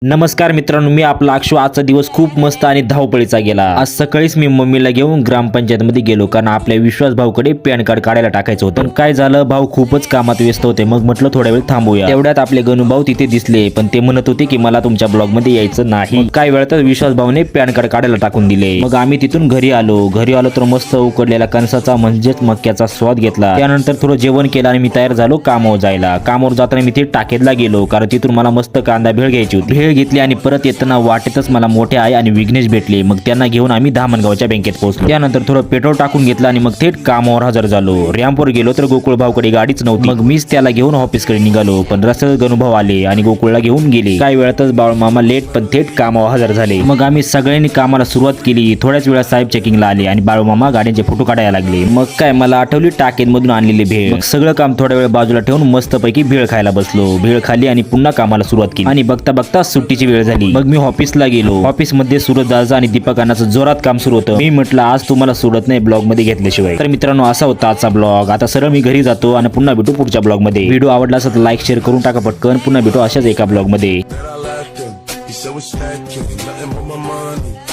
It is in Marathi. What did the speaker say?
नमस्कार मित्रांनो, मी आपला अक्षु। आजचा दिवस खूप मस्त आणि धावपळीचा गेला। आज सकाळीच मी मम्मीला घेऊन ग्रामपंचायत मध्ये गेलो, कारण आपल्या विश्वास भाऊकडे पॅन कार्ड काढायला टाकायचं होतं। पण काय झालं, भाऊ खूपच कामात व्यस्त होते। मग म्हटलं थोडा वेळ थांबूया। तेवढ्यात आपले गणू भाऊ तिथे दिसले, पण ते म्हणत होते की मला तुमच्या ब्लॉग मध्ये यायचं नाही। मग काय वेळातच विश्वास भाऊने पॅन कार्ड काढायला टाकून दिले। मग आम्ही तिथून घरी आलो तर मस्त उकडलेल्या कणसाचा म्हणजेच मक्याचा स्वाद घेतला। त्यानंतर थोडं जेवण केलं आणि मी तयार झालो कामावर जायला। कामावर जाताना मी ते टाकेदला गेलो, कारण तिथून मला मस्त कांदा भेळ घ्यायची होती। भेळ घेतली आणि परत येताना वाटेतच मला मोठे आई आणि विघ्नेश भेटले। मग त्यांना घेऊन आम्ही धामणगावच्या बँकेत पोहोचलो। त्यानंतर थोडं पेट्रोल टाकून घेतलं आणि मग थेट कामावर हजर झालो। रॅम्पवर गेलो तर गोकुळ भाऊकडे गाडीच नव्हती। मग मीच त्याला घेऊन ऑफिसकडे निघालो, पण रस्त्यात गणू भाऊ आले आणि गोकुळला घेऊन गेले। काही वेळातच बाळमामा लेट पण थेट कामावर हजर झाले। मग आम्ही सगळ्यांनी कामाला सुरुवात केली। थोड्याच वेळात साहेब चेकिंगला आले आणि बाळमामा गाड्यांचे फोटो काढायला लागले। मग काय मला आठवली टाकेदमधून आणलेली भेळ। मग सगळं काम थोड्या वेळ बाजूला ठेवून मस्तपैकी भेळ खायला बसलो। भेळ खाली आणि पुन्हा कामाला सुरुवात केली आणि बघता बघता सुट्टीची वेळ झाली। मग मी ऑफिसला गेलो। ऑफिस मध्ये सूरज दादा आणि दीपक अण्णाचं जोरात काम सुरू होतं। मी म्हटलं आज तुम्हाला सोडत नाही ब्लॉग मध्ये घेतल्याशिवाय। तर मित्रांनो, असा होता आजचा ब्लॉग। आता सरळ मी घरी जातो आणि पुन्हा भेटू पुढच्या ब्लॉग मध्ये। व्हिडिओ आवडला असेल तर लाईक शेअर करून टाका पटकन। पुन्हा भेटू अशाच एका ब्लॉग मध्ये। He said, what's that? Can't nothing but my money.